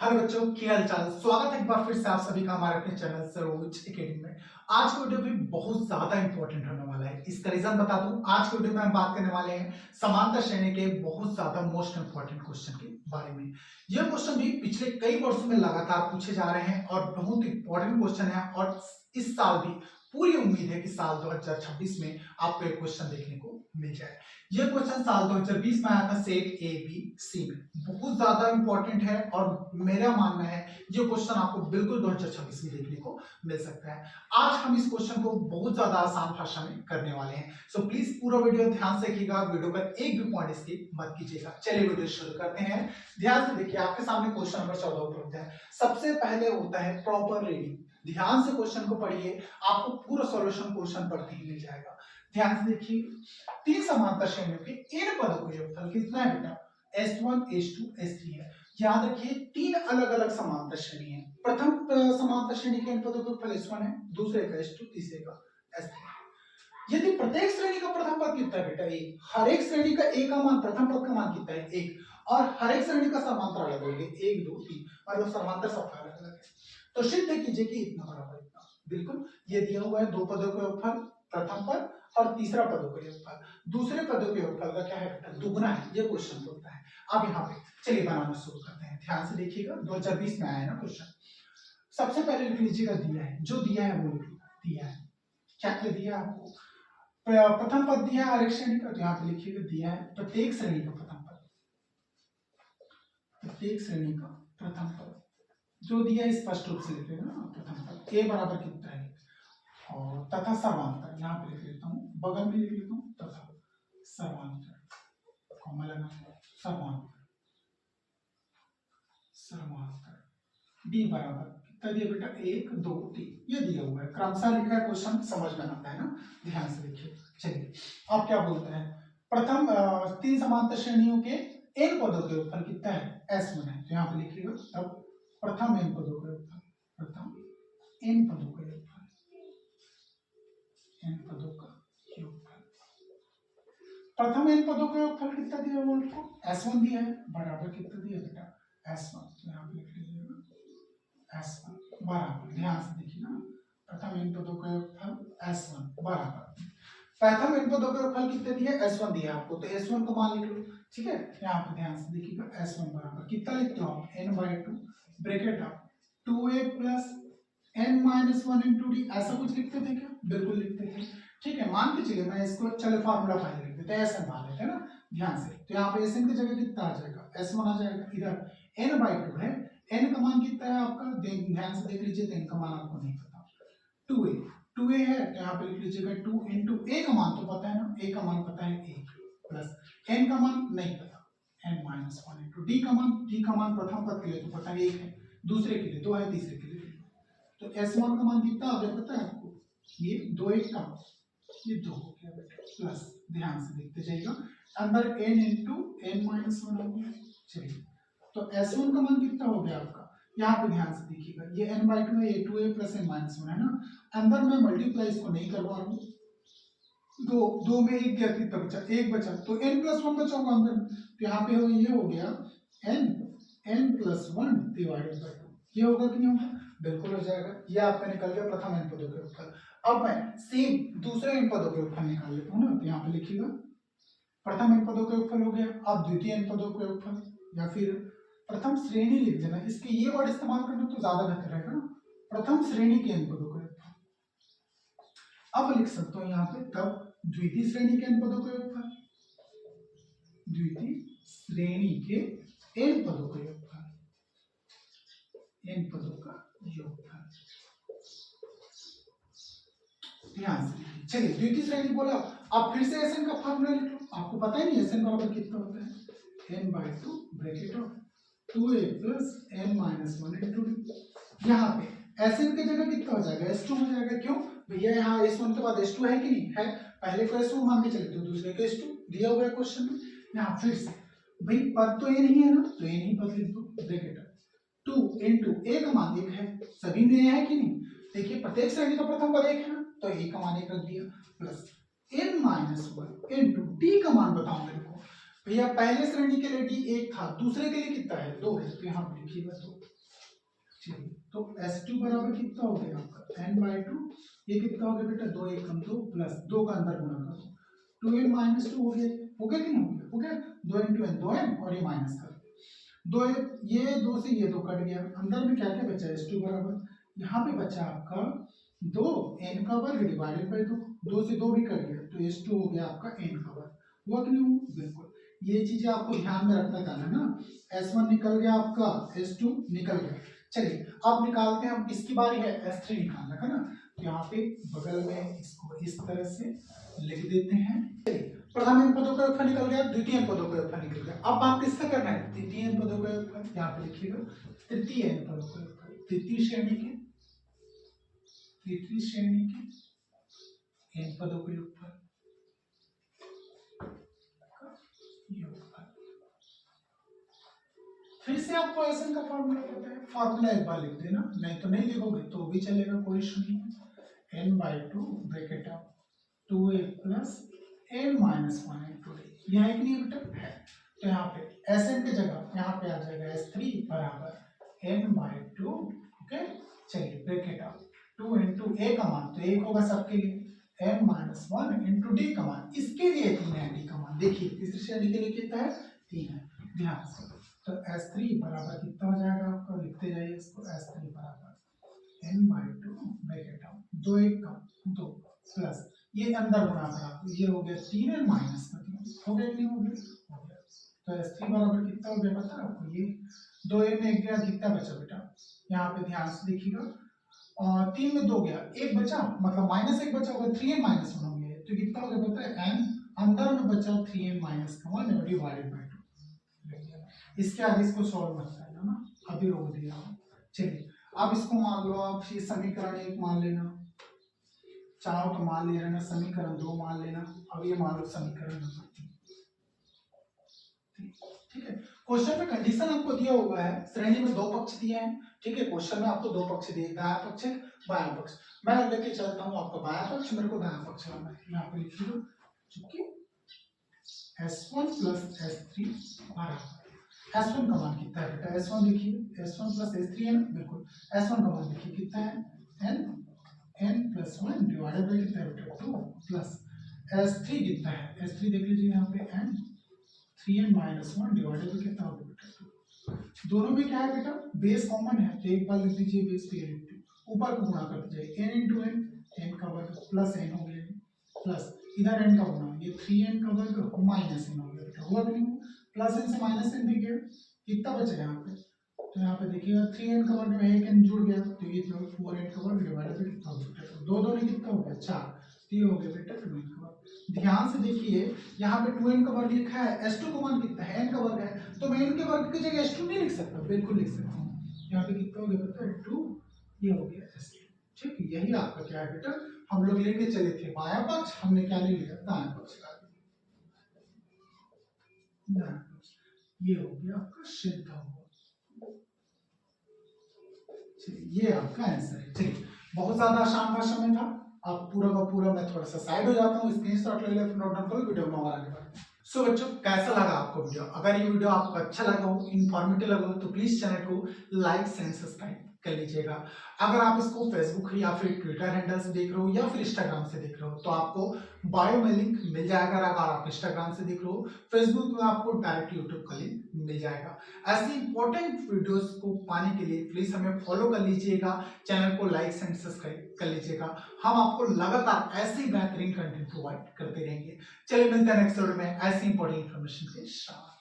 Hello बच्चों, क्या हाल चाल। स्वागत है एक बार फिर से आप सभी का हमारे अपने चैनल सरोज एकेडमी में। आज का वीडियो भी बहुत ज्यादा इंपॉर्टेंट होने वाला है। इसका रीजन बता दूं, आज के वीडियो में हम बात करने वाले हैं समांतर श्रेणी के बहुत ज्यादा मोस्ट इंपॉर्टेंट क्वेश्चन के बारे में। यह क्वेश्चन भी पिछले कई वर्षों में लगातार पूछे जा रहे हैं और बहुत इंपॉर्टेंट क्वेश्चन है। और इस साल भी पूरी उम्मीद है कि साल 2026 में आपको एक क्वेश्चन देखने को मिल जाए। यह क्वेश्चन साल 2020 में आया था सेट ए बी सी में। बहुत ज्यादा इंपॉर्टेंट है और मेरा मानना है ये क्वेश्चन आपको बिल्कुल 2026 में देखने को मिल सकता है। आज हम इस क्वेश्चन को बहुत ज्यादा आसान भाषा में करने वाले हैं। सो प्लीज पूरा वीडियो ध्यान से देखिएगा, वीडियो का एक भी पॉइंट स्किप मत कीजिएगा। चलिए वीडियो शुरू करते हैं। ध्यान से देखिए, आपके सामने क्वेश्चन नंबर 14 उपलब्ध है। सबसे पहले होता है प्रॉपर रीडिंग। ध्यान से क्वेश्चन को पढ़िए, आपको पूरा सॉल्यूशन क्वेश्चन पढ़ते ही मिल जाएगा। ध्यान से देखिए, तीन समांतर श्रेणियों के इन पदों का योगफल कितना है बेटा? S1 S2 S3 है। याद रखिए, तीन अलग अलग समांतर श्रेणी है। प्रथम समांतर श्रेणी के इन पदों का योगफल S1 है, दूसरे का S2, तीसरे का S3। यदि प्रत्येक श्रेणी का प्रथम पद कितना है बेटा? एक। हर एक श्रेणी का एक का मान, प्रथम पद का मान कितना है? एक। और हर एक श्रेणी का समांतर अलग होंगे, 1 2 3, मतलब समांतर सबका अलग अलग है। तो सिद्ध कीजिए कि इतना बराबर इतना। बिल्कुल, ये दिया हुआ है दो पदों का योगफल, प्रथम पद और तीसरा पदों का योगफल। दूसरे पदों के योगफल का क्या है बेटा? दुगुना है। ये क्वेश्चन बोलता है। अब यहाँ पे चलिए बनाना शुरू करते हैं। ध्यान से देखिएगा, 2020 में आया है ना क्वेश्चन। सबसे पहले लिख लीजिएगा दिया है, जो दिया है वो दिया है। क्या क्या दिया आपको? प्रथम पद दिया है हर एक श्रेणी का, तो यहाँ पे लिखिएगा दिया है प्रत्येक श्रेणी का प्रथम पद। प्रत्येक श्रेणी का प्रथम पद जो दिया है स्पष्ट रूप से लिखेगा ना। प्रथम पद ए बराबर कितना है, और तथा सर्वांतर यहाँ पे लिख लेता हूँ, बगल में लिख लेता हूँ तथा सर्वांतर, कॉमा लगा, सर्वांतर सर्वांतर डी बराबर कितना दिया बेटा? 1 2 3, ये दिया हुआ है, क्रमशः लिखा है। क्वेश्चन समझ में आता है ना। ध्यान से देखिए। चलिए अब क्या बोलते हैं? प्रथम तीन समांतर श्रेणियों के n पदों के योगफल कितना है? S1 है। तो यहाँ पे लिखिएगा तब प्रथम n पदों का योगफल, प्रथम n पदों का योगफल, n पदों का योगफल। प्रथम n पदों का योगफल कितना दिया हुआ है? S1 दिया है, बराबर कितना दिया बेटा? S1। तो यहाँ पे लिख लीजिएगा S1 बराबर, ध्यान से देखिए ना, प्रथम n पदों का योगफल S1 बराबर प्रथम n पदों का योगफल कितने दिया? S1 दिया आपको, तो S1 को मान लिख लो। ठीक है, यहाँ पे ध्यान से देखिएगा, S1 बराबर कितना लिखते हो आप? n/2 ब्रैकेट आप 2a plus n-1 into D, ऐसा कुछ लिखते थे क्या? बिल्कुल लिखते थे। ठीक है, मान के चलिए, मैं इसको चलो फार्मूला पहले लिख देते हैं, Sn मान लेते हैं ना ध्यान से। तो यहाँ पे Sn की जगह कितना आ जाएगा? S1 आ जाएगा। इधर n/2 है, n का मान कितना है आपका? ध्यान से देख लीजिए, तो n का मान आपको नहीं पता। 2a है, तो यहाँ पे लिख लीजिएगा 2 इंटू a का मान तो पता है ना, a का मान पता है 1 प्लस n का मान नहीं पता, n-1 इंटू d का मान प्रथम पद के लिए तो पता है 1 है, दूसरे के लिए 2 है, तीसरे के लिए 3। तो S1 का मान कितना आ गया पता है आपको? ये 2 1 का, ये 2 हो गया बेटा, प्लस ध्यान से देखते जाइएगा, अंदर n इंटू n-1 हो गया। चलिए, तो S1 का मान कितना हो गया आपका? यहाँ पे ध्यान से देखिएगा, ये n/2 है, ये 2a प्लस n-1 है ना। अंदर मैं मल्टीप्लाई इसको नहीं करवा रहा हूँ, दो में एक गया, कितना बचा? 1 बचा, तो n+1 बचा होगा अंदर। तो यहाँ पे ये हो गया n+1 डिवाइडेड बाय 2। ये होगा कि नहीं होगा? बिल्कुल हो जाएगा। ये आपका निकल गया प्रथम n पदों के योगफल। अब मैं सेम दूसरे n पदों के योगफल निकाल लेता हूँ ना। तो यहाँ पे लिखिएगा प्रथम n पदों के योगफल हो गया। अब द्वितीय n पदों के योगफल, या फिर प्रथम श्रेणी लिख देना, इसके ये वर्ड इस्तेमाल करना तो ज्यादा बेहतर रहेगा ना। प्रथम श्रेणी के n पदों का योगफल। अब लिख सकता हूँ यहाँ पे तब द्वितीय श्रेणी के n पदों का योगफल, द्वितीय श्रेणी के n पदों का योगफल, n पदों का योगफल। ध्यान से देखिए। चलिए, द्वितीय श्रेणी बोला, अब फिर से Sn का फार्मूला लिख लो। आपको पता है नहीं Sn बराबर कितना होता है? n/2 bracket of 2a plus n-1 into D. यहाँ पे Sn की जगह कितना हो जाएगा? S2 हो जाएगा। क्यों भैया? यहाँ S1 के बाद S2 है कि नहीं है? पहले को S1 मान के चले, तो दूसरे को S2 दिया हुआ है क्वेश्चन में। यहाँ फिर से भाई पद तो a नहीं है ना, तो a नहीं पद लिख दो, ब्रैकेट 2 इंटू a का मान 1 है, सभी में है कि नहीं? देखिए, प्रत्येक श्रेणी का प्रथम पद 1 है ना, तो a का मान 1 रख दिया, प्लस n-1 इंटू d का मान बताओ मेरे को। भैया पहले श्रेणी के लिए d 1 था, दूसरे के लिए कितना है? 2 है, तो यहाँ पे लिखिएगा 2 चलिए तो S2 बराबर कितना हो गया आपका n/2, ये कितना हो गया बेटा 2 1 कम 2 प्लस 2 का अंदर गुणा कर दो 2n - 2 हो गया कि नहीं हो गया 2 × n 2n और ये माइनस कर दो, ये 2 से ये 2 कट गया, अंदर में क्या क्या बचा S2 बराबर यहाँ पे बचा आपका 2 n का वर्ग डिवाइडेड बाय 2, 2 से 2 भी कट गया तो S2 हो गया आपका n का वर्ग, हुआ कि नहीं हुआ? बिल्कुल, ये चीजें आपको ध्यान में रखना था ना। S1 निकल गया आपका, S2 निकल गया। चलिए अब निकालते हैं, हम किसकी बारी है, S3 निकालना है ना। तो यहाँ पे बगल में इसको इस तरह से लिख देते हैं। प्रथम n पदों का योगफल निकल गया, द्वितीय n पदों का योगफल निकल गया। अब बात किसका करना है, तृतीय n पदों का योगफल। यहाँ पे लिखिएगा तृतीय n पदों का योगफल, तृतीय श्रेणी के n पदों का योगफल। फिर से आपको एसएन का फॉर्मूला पता है, फॉर्मूला एक बार लिख देना, नहीं तो नहीं लिखोगे तो भी चलेगा, कोई इशू नहीं है। n/2 bracket of 2a plus n - 1 × d, यह एक नहीं बेटा है, तो यहाँ पे एसएन की जगह यहाँ पे आ जाएगा S3 बराबर n/2। ओके, चलिए ब्रैकेट ऑफ 2 × a का मान तो 1 होगा सबके लिए, n - 1 × d का मान, इसके लिए 3 है, d का मान देखिए तीसरी श्रेणी के लिए कितना है 3 है, ध्यान से। तो S3 बराबर कितना हो जाएगा आपका, लिखते जाइए इसको, S3 बराबर n/2 ब्रैकेट ऑफ 2 1 का 2 प्लस ये अंदर गुणा करा, ये हो गया 3n माइनस का 3, हो गया कि नहीं हो गया, हो गया। तो S3 बराबर कितना हो गया पता है आपको, ये 2n में 1 गया, कितना बचा बेटा, यहाँ पे ध्यान से देखिएगा, और 3 में 2 गया, 1 बचा, मतलब -1 बचा होगा, 3n - 1 हो गया, तो कितना हो गया पता है, n अंदर में बचा 3n - 1 डिवाइडेड बाय 2। इसके आगे इसको सॉल्व मत करना ना, अभी रोक दिया। चलिए अब इसको मान लो आप, ये समीकरण 1 मान लेना, चाहो तो मान ले लेना, समीकरण 2 मान लेना, अब ये मान लो समीकरण नंबर 3। ठीक है, क्वेश्चन में कंडीशन आपको दिया हुआ है, श्रेणी में 2 पक्ष दिए हैं, ठीक है, क्वेश्चन में आपको 2 पक्ष दिए, दायां पक्ष बायां पक्ष। मैं लेके चलता हूँ आपका बायां पक्ष, मेरे को दायां पक्ष लाना है, यहाँ पे लिखिए चूंकि S1 + S3 बराबर, S1 का मान कितना है बेटा, S1 देखिए, S1 + S3 है ना, बिल्कुल, S1 का मान देखिए कितना है, n + 1 डिवाइडेड बाय कितना है बेटा 2 प्लस S3 कितना है, S3 देख लीजिए यहाँ पे n 3n - 1 डिवाइडेड बाय कितना होगा बेटा 2। दोनों में क्या है बेटा, बेस कॉमन है, तो एक बार लिख दीजिए बेस पे लिख दो, ऊपर को गुणा कर दीजिए n × n, n का वर्ग प्लस n हो गया, प्लस इधर n का गुणा, ये 3n का वर्ग माइनस n हो गया बेटा, हुआ कि नहीं, प्लस n से माइनस n भी गया, कितना बचा यहाँ पे, तो यहाँ पे देखिएगा 3n का वर्ग में 1 n जुड़ गया, तो ये जो 4n का वर्ग डिवाइडेड बाय कितना हो गया, 2 2 ने कितना हो गया 4, तो ये हो गया बेटा 2n का वर्ग। ध्यान से देखिए यहाँ पे 2n का वर्ग लिखा है, S2 का मान कितना है, n का वर्ग है, तो मैं n के वर्ग की जगह S2 नहीं लिख सकता, बिल्कुल लिख सकता हूँ, यहाँ पे कितना हो गया पता है 2, ये हो गया S2। ठीक, यही आपका क्या है बेटा, हम लोग लेके चले थे बायां पक्ष, हमने क्या ले लिया दायां पक्ष का, ये हो गया आपका सिद्ध हुआ। ये आपका आंसर है। चलिए बहुत ज्यादा आसान क्वेश्चन में था, अब पूरा का पूरा मैं थोड़ा सा साइड हो जाता हूँ, स्क्रीनशॉट ले लेते, नोट डाउन करो, वीडियो में और आगे बढ़ते हैं। सो बच्चों कैसा लगा आपको वीडियो, अगर ये वीडियो आपको अच्छा लगा हो, इन्फॉर्मेटिव लगा हो, तो प्लीज चैनल को लाइक एंड सब्सक्राइब कर लीजिएगा। अगर आप इसको फेसबुक या फिर ट्विटर हैंडल से देख रहे हो या फिर इंस्टाग्राम से देख रहे हो, तो आपको बायो में लिंक मिल जाएगा, अगर आप इंस्टाग्राम से देख रहे हो, फेसबुक में आपको डायरेक्ट यूट्यूब का लिंक मिल जाएगा। ऐसी इंपॉर्टेंट वीडियोस को पाने के लिए प्लीज हमें फॉलो कर लीजिएगा, चैनल को लाइक एंड सब्सक्राइब कर लीजिएगा, हम आपको लगातार ऐसे ही बेहतरीन कंटेंट प्रोवाइड करते रहेंगे। चलिए मिलते हैं नेक्स्ट वीडियो में ऐसी इंपॉर्टेंट इन्फॉर्मेशन के साथ।